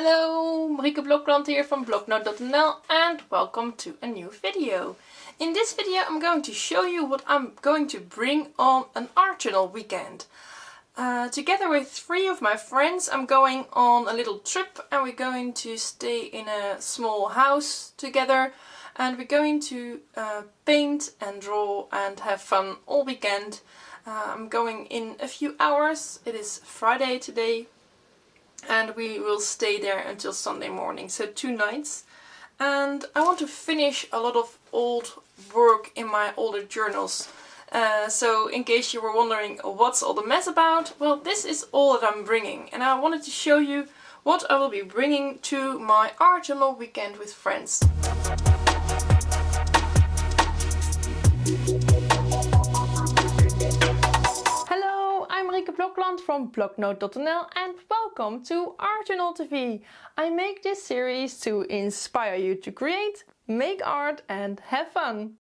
Hello, Marieke Blokland here from Bloknote.nl and welcome to a new video. In this video I'm going to show you what I'm going to bring on an art journal weekend. Together with 3 of my friends I'm going on a little trip and we're going to stay in a small house together and we're going to paint and draw and have fun all weekend. I'm going in a few hours. It is Friday today. And we will stay there until Sunday morning, so 2 nights. And I want to finish a lot of old work in my older journals. So in case you were wondering what's all the mess about, well, this is all that I'm bringing. And I wanted to show you what I will be bringing to my art journal weekend with friends. Marieke Blokland from Bloknote.nl and welcome to Art Journal TV. I make this series to inspire you to create, make art and have fun.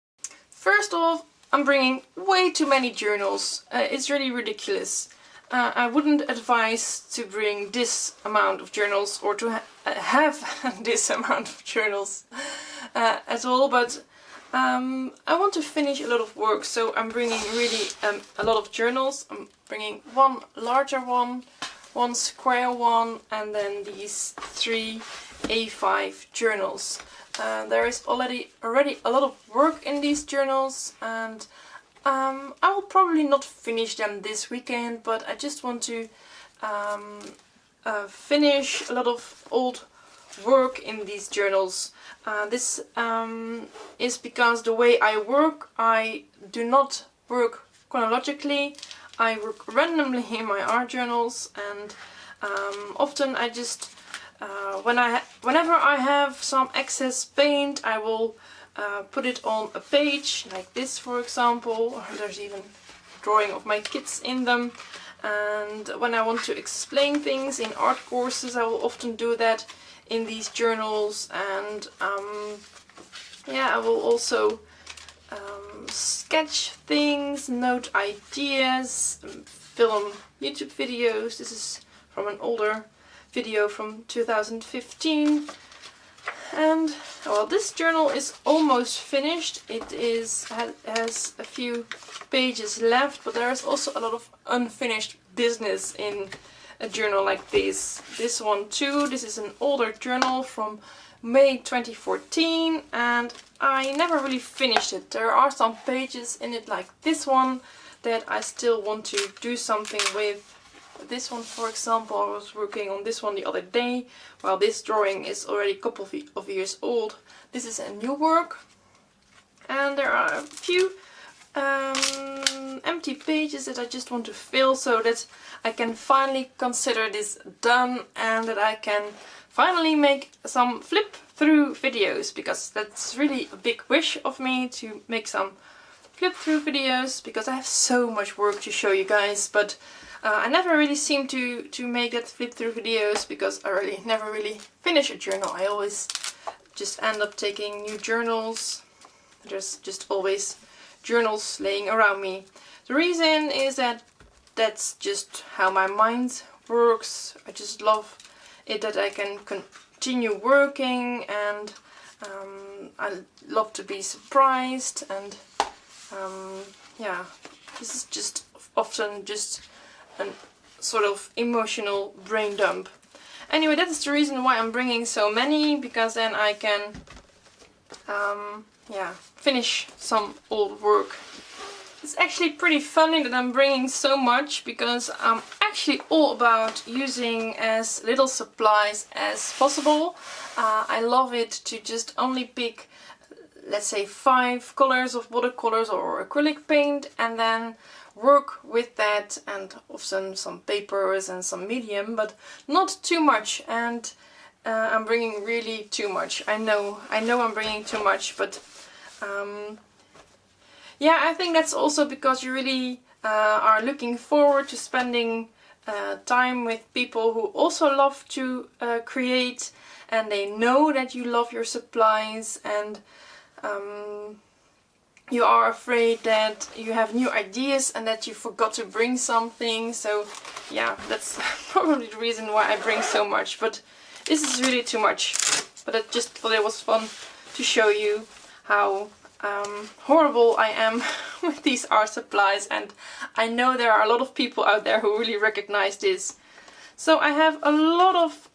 First off, I'm bringing way too many journals. It's really ridiculous. I wouldn't advise to bring this amount of journals or to have this amount of journals at all, but I want to finish a lot of work, so I'm bringing really a lot of journals. I'm bringing one larger one, one square one, and then these 3 A5 journals. There is already a lot of work in these journals, and I will probably not finish them this weekend, but I just want to finish a lot of old work in these journals. This is because the way I work, I do not work chronologically. I work randomly in my art journals, and often I just whenever I have some excess paint, I will put it on a page like this, for example. There's even a drawing of my kids in them. And when I want to explain things in art courses, I will often do that in these journals. And yeah, I will also sketch things, note ideas, film YouTube videos. This is from an older video from 2015. And well, this journal is almost finished. It has a few pages left, but there is also a lot of unfinished business in a journal like this. This one too. This is an older journal from May 2014 and I never really finished it. There are some pages in it like this one that I still want to do something with. This one, for example, I was working on this one the other day, while this drawing is already a couple of years old. This is a new work, and there are a few empty pages that I just want to fill so that I can finally consider this done and that I can finally make some flip through videos, because that's really a big wish of me to make some flip through videos, because I have so much work to show you guys, but I never really seem to make that flip through videos because I never really finish a journal. I always just end up taking new journals. There's just always journals laying around me. The reason is that that's just how my mind works. I just love it that I can continue working, and I love to be surprised, and yeah, this is just often just a sort of emotional brain dump. Anyway, that is the reason why I'm bringing so many, because then I can yeah, finish some old work. It's actually pretty funny that I'm bringing so much, because I'm actually all about using as little supplies as possible. I love it to just only pick, let's say, 5 colors of watercolors or acrylic paint and then work with that, and often some papers and some medium, but not too much. And I'm bringing really too much. I know I'm bringing too much, but yeah, I think that's also because you really are looking forward to spending time with people who also love to create, and they know that you love your supplies, and you are afraid that you have new ideas and that you forgot to bring something. So yeah, that's probably the reason why I bring so much. But this is really too much. But I just thought it was fun to show you how horrible I am with these art supplies, and I know there are a lot of people out there who really recognize this. So I have a lot of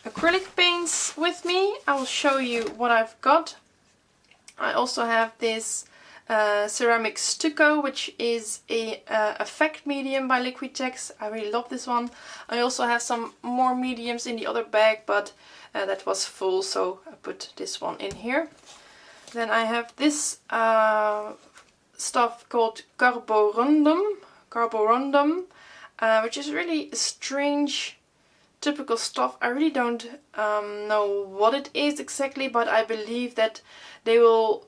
acrylic paints with me. I will show you what I've got. I also have this ceramic stucco, which is a effect medium by Liquitex. I really love this one. I also have some more mediums in the other bag, but that was full, so I put this one in here. Then I have this stuff called carborundum, which is really strange, typical stuff. I really don't know what it is exactly, but I believe that they will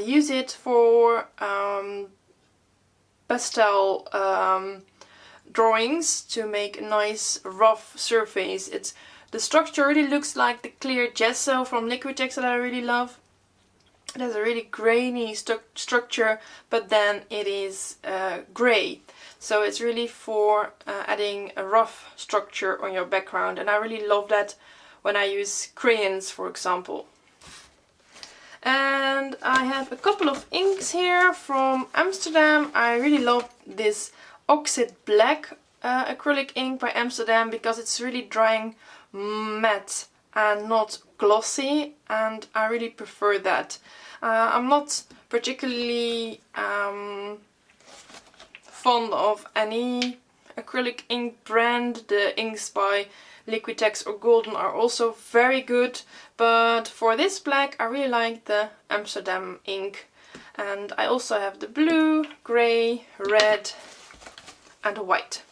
use it for pastel drawings to make a nice rough surface. The structure really looks like the clear gesso from Liquitex that I really love. It has a really grainy structure, but then it is grey. So it's really for adding a rough structure on your background, and I really love that when I use crayons, for example. And I have a couple of inks here from Amsterdam. I really love this Oxide Black acrylic ink by Amsterdam because it's really drying matte and not glossy, and I really prefer that. I'm not particularly fond of any acrylic ink brand. The inks by Liquitex or Golden are also very good, but for this black I really like the Amsterdam ink. And I also have the blue, grey, red and white.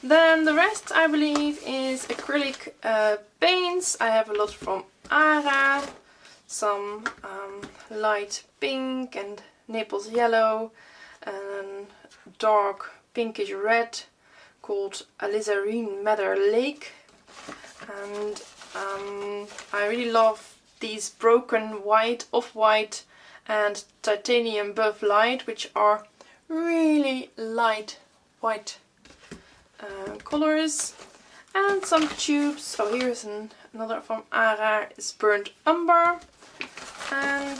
Then the rest, I believe, is acrylic paints. I have a lot from Ara, some light pink and Naples yellow, and dark pinkish red called Alizarin Madder Lake. And I really love these broken white, off-white and titanium buff light, which are really light white colors. And some tubes. So here's another from Ara, is burnt umber. And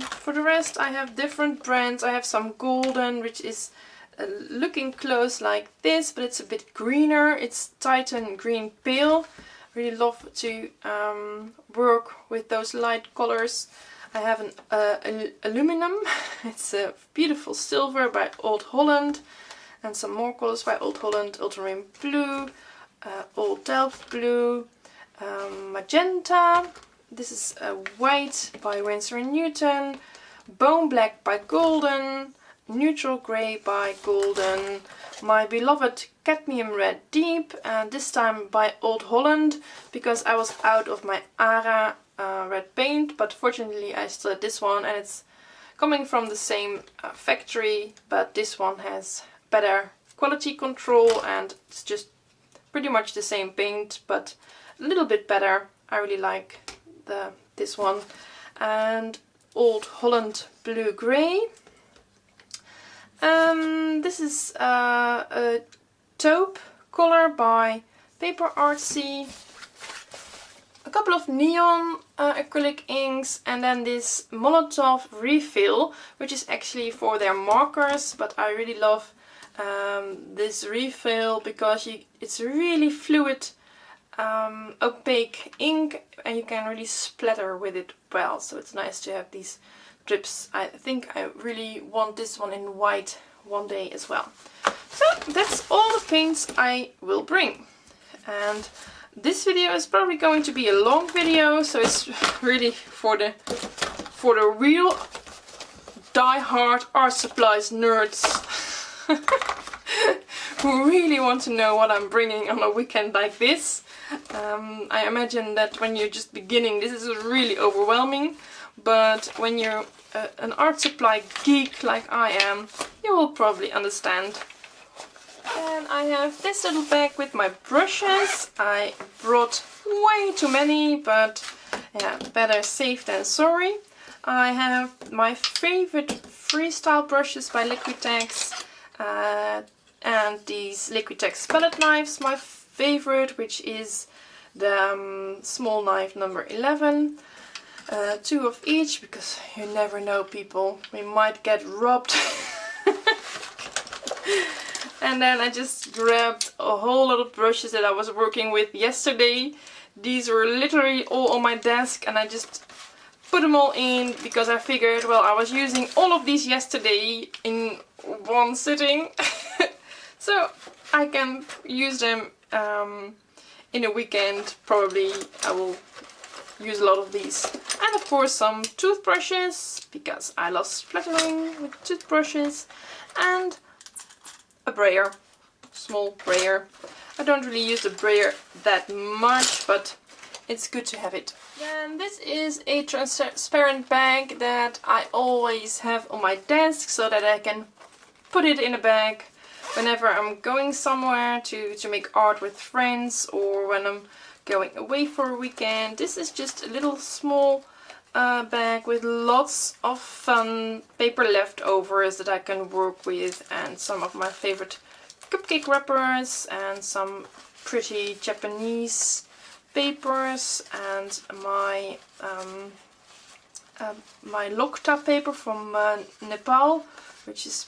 for the rest I have different brands. I have some Golden, which is looking close like this, but it's a bit greener. It's Titan Green Pale. Really love to work with those light colors. I have an aluminum. It's a beautiful silver by Old Holland, and some more colors by Old Holland. Ultramarine blue, Old Delft blue, magenta. This is white by Winsor & Newton, bone black by Golden, neutral grey by Golden, my beloved cadmium red deep, and this time by Old Holland, because I was out of my Ara red paint, but fortunately I still had this one, and it's coming from the same factory, but this one has better quality control, and it's just pretty much the same paint, but a little bit better. I really like this one. And Old Holland blue grey. This is a taupe color by Paper Artsy. A couple of neon acrylic inks, and then this Molotov refill, which is actually for their markers, but I really love this refill because it's really fluid, opaque ink, and you can really splatter with it well, so it's nice to have these drips. I think I really want this one in white one day as well. So that's all the paints I will bring, and this video is probably going to be a long video, so it's really for the real die-hard art supplies nerds who really want to know what I'm bringing on a weekend like this. I imagine that when you're just beginning, this is really overwhelming, but when you're an art supply geek like I am, you will probably understand. And I have this little bag with my brushes. I brought way too many, but yeah, better safe than sorry. I have my favorite freestyle brushes by Liquitex, and these Liquitex palette knives, my favorite, which is the small knife number 11. 2 of each, because you never know, people, we might get robbed. And then I just grabbed a whole lot of brushes that I was working with yesterday. These were literally all on my desk, and I just put them all in because I figured, well, I was using all of these yesterday in one sitting. So I can use them in a weekend. Probably I will use a lot of these. And of course some toothbrushes, because I love splattering with toothbrushes, and a brayer, small brayer. I don't really use the brayer that much, but it's good to have it. And this is a transparent bag that I always have on my desk, so that I can put it in a bag whenever I'm going somewhere to make art with friends, or when I'm going away for a weekend. This is just a little small bag with lots of fun paper leftovers that I can work with, and some of my favorite cupcake wrappers, and some pretty Japanese papers, and my my Lokta paper from Nepal, which is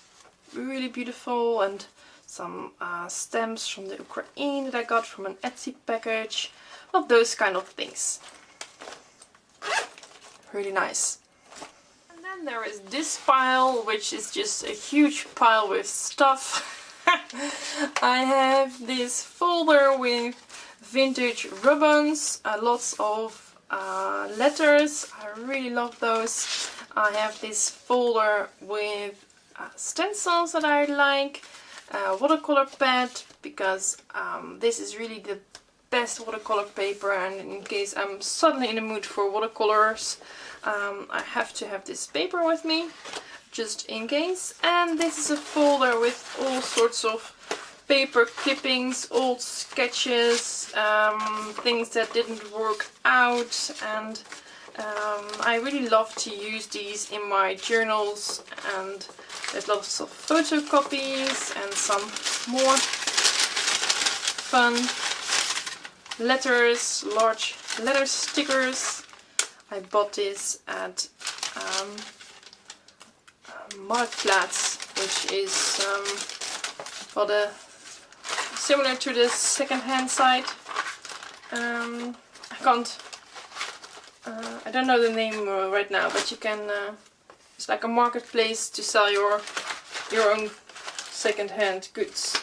really beautiful, and some stamps from the Ukraine that I got from an Etsy package. Well, those kind of things. Really nice. And then there is this pile, which is just a huge pile with stuff. I have this folder with vintage ribbons, lots of letters. I really love those. I have this folder with stencils that I like, watercolor pad, because this is really the best watercolor paper, and in case I'm suddenly in the mood for watercolors, I have to have this paper with me, just in case. And this is a folder with all sorts of paper clippings, old sketches, things that didn't work out, and I really love to use these in my journals. And there's lots of photocopies and some more fun letters, large letter stickers. I bought this at Marktplaats, which is similar to the second-hand site. I don't know the name right now, but you can. It's like a marketplace to sell your own second-hand goods.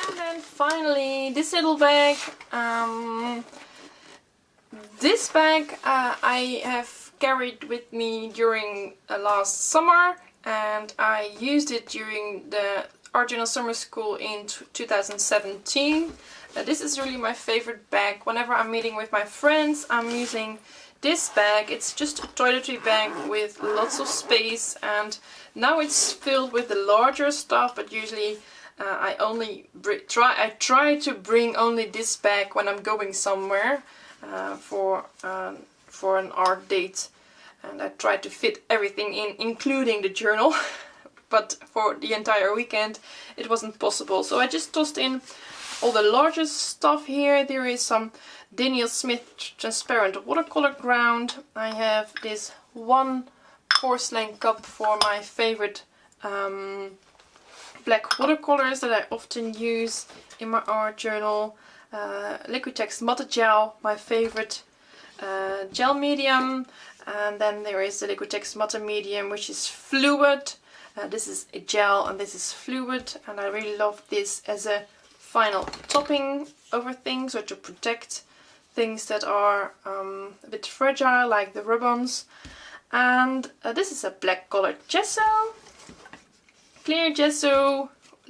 And then finally, this little bag. This bag I have carried with me during last summer, and I used it during the Art Journal Summer School in 2017. This is really my favorite bag. Whenever I'm meeting with my friends, I'm using this bag. It's just a toiletry bag with lots of space, and now it's filled with the larger stuff, but usually I try to bring only this bag when I'm going somewhere for an art date, and I try to fit everything in, including the journal. But for the entire weekend it wasn't possible, so I just tossed in all the largest stuff here. There is some Daniel Smith transparent watercolor ground. I have this one porcelain cup for my favorite black watercolors that I often use in my art journal. Liquitex Matte Gel, my favorite gel medium. And then there is the Liquitex Matte Medium, which is fluid. This is a gel and this is fluid, and I really love this as a final topping over things, or to protect things that are a bit fragile, like the ribbons. And this is a black colored gesso, clear gesso,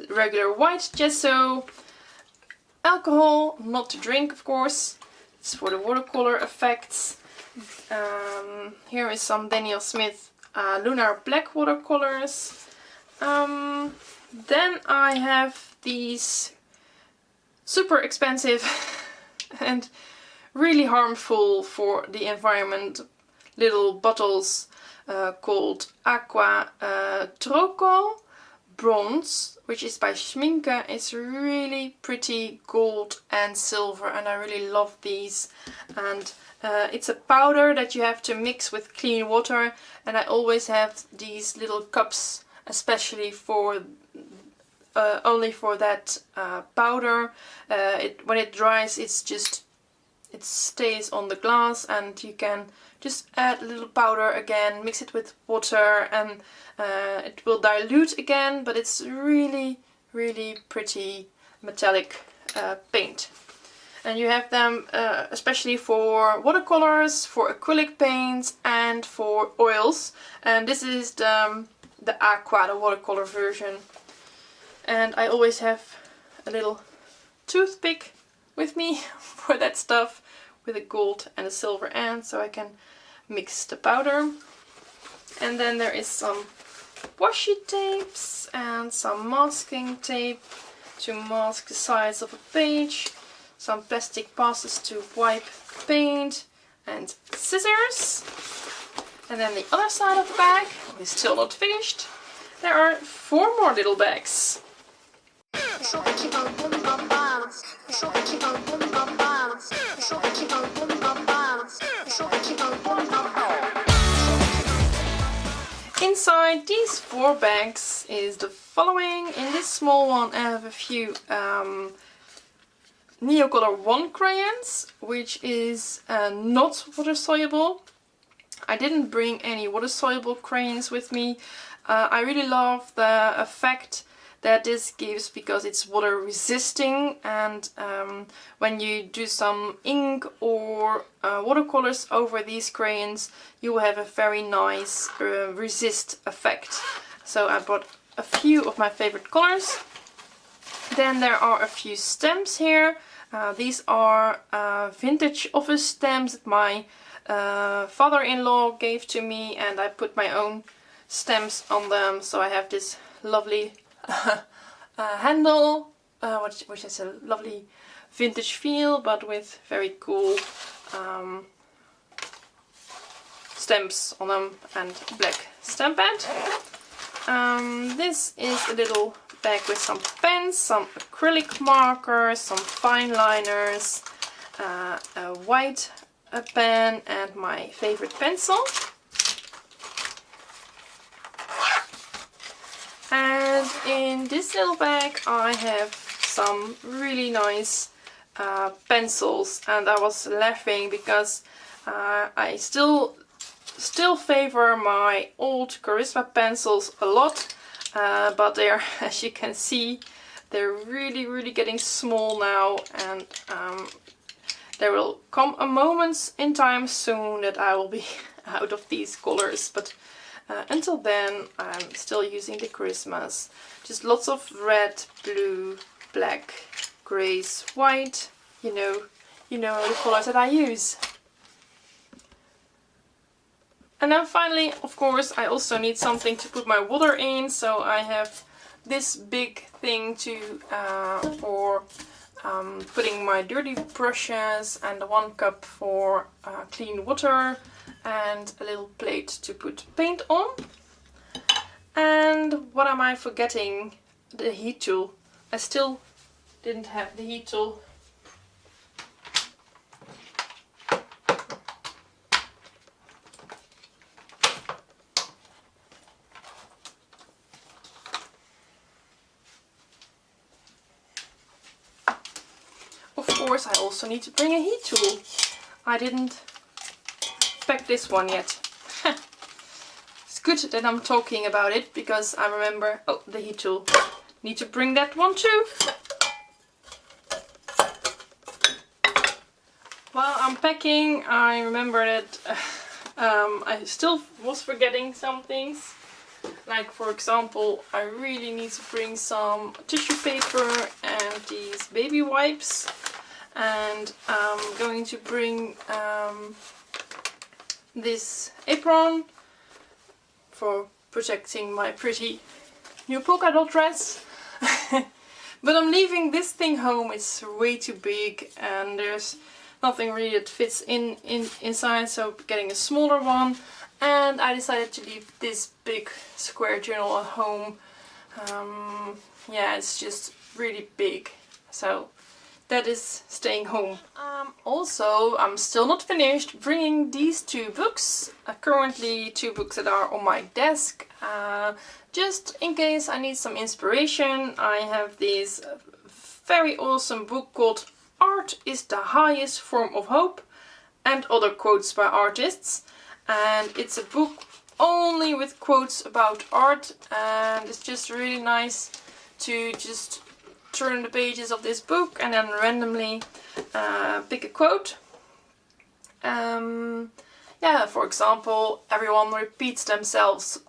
regular white gesso, alcohol, not to drink of course, it's for the watercolor effects. Here is some Daniel Smith Lunar Black watercolors. Then I have these super expensive and really harmful for the environment little bottles called Aqua Troco bronze, which is by Schminke. It's really pretty gold and silver, and I really love these. And it's a powder that you have to mix with clean water, and I always have these little cups especially for only for that powder. When it dries, it stays on the glass, and you can just add a little powder again, mix it with water, and it will dilute again, but it's really pretty metallic paint. And you have them especially for watercolors, for acrylic paints, and for oils. And this is the Aqua, the watercolor version. And I always have a little toothpick with me for that stuff, with a gold and a silver end, so I can mix the powder. And then there is some washi tapes and some masking tape to mask the sides of a page, some plastic passes to wipe paint, and scissors. And then the other side of the bag is still not finished. There are 4 more little bags. Inside these 4 bags is the following. In this small one I have a few Neocolor 1 crayons, which is not water soluble. I didn't bring any water soluble crayons with me. I really love the effect that this gives because it's water resisting, and when you do some ink or watercolors over these crayons, you will have a very nice resist effect. So I brought a few of my favorite colors. Then there are a few stamps here. These are vintage office stamps that my father-in-law gave to me, and I put my own stamps on them. So I have this lovely handle, which has a lovely vintage feel, but with very cool stamps on them, and black stamp pad. This is a little bag with some pens, some acrylic markers, some fine liners, a white pen, and my favorite pencil. And in this little bag I have some really nice pencils, and I was laughing because I still favor my old Charisma pencils a lot, but they're, as you can see, they're really getting small now, and there will come a moment in time soon that I will be out of these colors, but until then I'm still using the Charismas. Just lots of red, blue, black, greys, white, you know the colors that I use. And then finally, of course, I also need something to put my water in, so I have this big thing for putting my dirty brushes, and 1 cup for clean water, and a little plate to put paint on. And what am I forgetting? The heat tool. I still didn't have the heat tool. Of course, I also need to bring a heat tool. I didn't pack this one yet. It's good that I'm talking about it, because I remember, oh, the heat tool. Need to bring that one too. While I'm packing, I remember that I still was forgetting some things. Like, for example, I really need to bring some tissue paper and these baby wipes. And I'm going to bring this apron for protecting my pretty new polka dot dress. But I'm leaving this thing home. It's way too big, and there's nothing really that fits inside, so getting a smaller one. And I decided to leave this big square journal at home, Yeah, it's just really big. So that is staying home. Also, I'm still not finished bringing these two books. Currently 2 books that are on my desk. Just in case I need some inspiration, I have this very awesome book called Art is the Highest Form of Hope and Other Quotes by Artists. And it's a book only with quotes about art, and it's just really nice to just turn the pages of this book and then randomly pick a quote. Yeah, for example, everyone repeats themselves, ...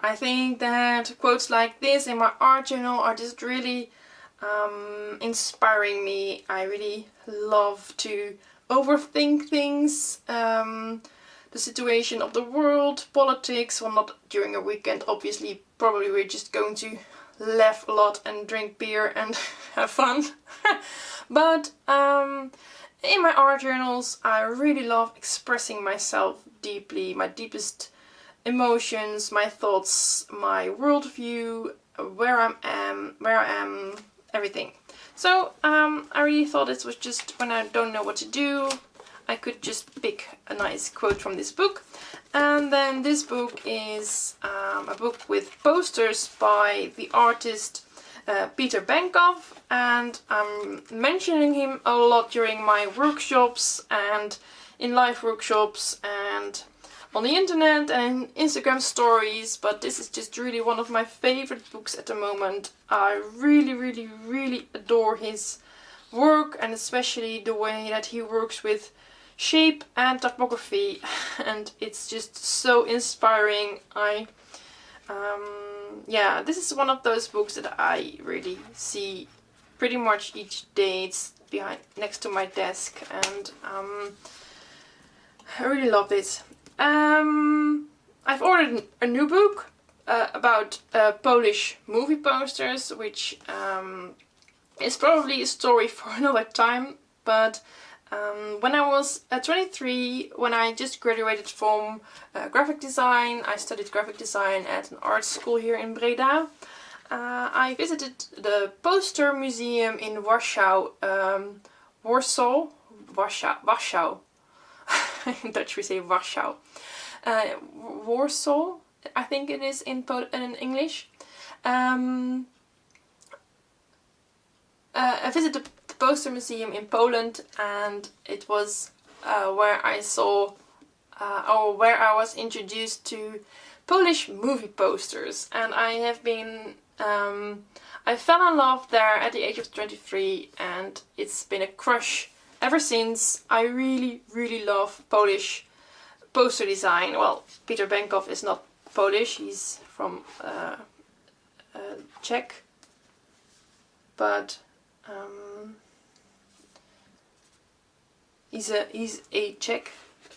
I think that quotes like this in my art journal are just really inspiring me. I really love to overthink things, the situation of the world, politics. Well, not during a weekend, obviously. Probably we're just going to laugh a lot and drink beer and have fun. But in my art journals I really love expressing myself deeply, my deepest emotions, my thoughts, my worldview, where I am, everything. So I really thought this was just when I don't know what to do, I could just pick a nice quote from this book. And then this book is a book with posters by the artist Peter Benkoff, and I'm mentioning him a lot during my workshops and in live workshops and on the internet and Instagram stories, but this is just really one of my favorite books at the moment. I really adore his work, and especially the way that he works with shape and typography, and it's just so inspiring. Yeah, this is one of those books that I really see pretty much each day. It's next to my desk, and I really love it. I've ordered a new book about Polish movie posters, which is probably a story for another time, but when I was 23, when I just graduated from graphic design, I studied graphic design at an art school here in Breda. I visited the poster museum in Warsaw. In Dutch we say Warsaw. Warsaw, I think it is in English. I visited the poster museum in Poland, and it was where I saw, or where I was introduced to Polish movie posters, and I have been, I fell in love there at the age of 23, and it's been a crush ever since. I really love Polish poster design. Well, Peter Benkoff is not Polish, he's from Czech, but he's a Czech.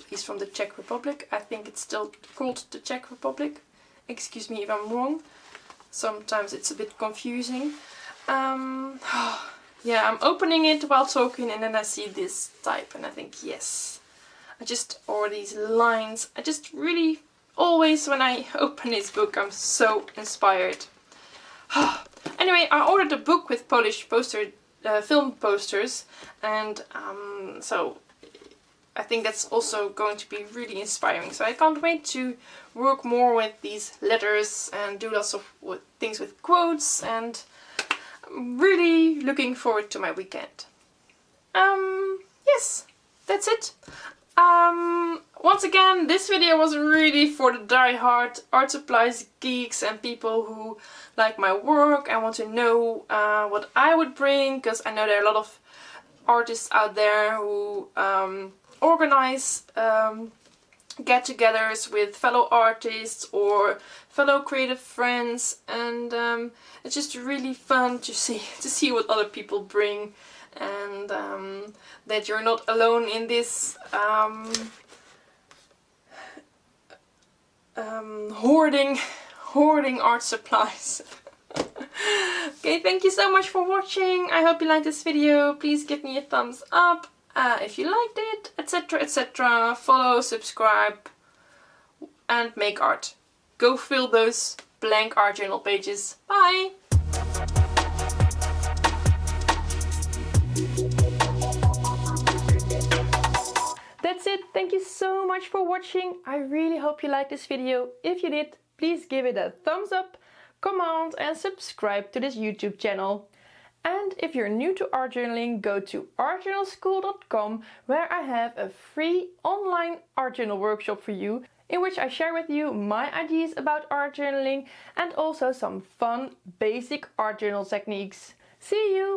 He's from the Czech Republic. I think it's still called the Czech Republic. Excuse me if I'm wrong. Sometimes it's a bit confusing. Yeah, I'm opening it while talking, and then I see this type and I think, yes. Or these lines. I just really, always when I open this book, I'm so inspired. Anyway, I ordered a book with Polish film posters, and so I think that's also going to be really inspiring. So I can't wait to work more with these letters and do lots of things with quotes, and I'm really looking forward to my weekend. Yes, that's it. Once again, this video was really for the die-hard art supplies geeks and people who like my work and want to know what I would bring, because I know there are a lot of artists out there who organize get-togethers with fellow artists or fellow creative friends, and it's just really fun to see what other people bring, and that you're not alone in this hoarding art supplies. Okay, thank you so much for watching. I hope you liked this video. Please give me a thumbs up if you liked it, etc, etc. Follow, subscribe, and make art. Go fill those blank art journal pages. Bye! That's it. Thank you so much for watching. I really hope you liked this video. If you did, please give it a thumbs up, comment and subscribe to this YouTube channel. And if you're new to art journaling, go to artjournalschool.com, where I have a free online art journal workshop for you, in which I share with you my ideas about art journaling and also some fun basic art journal techniques. See you!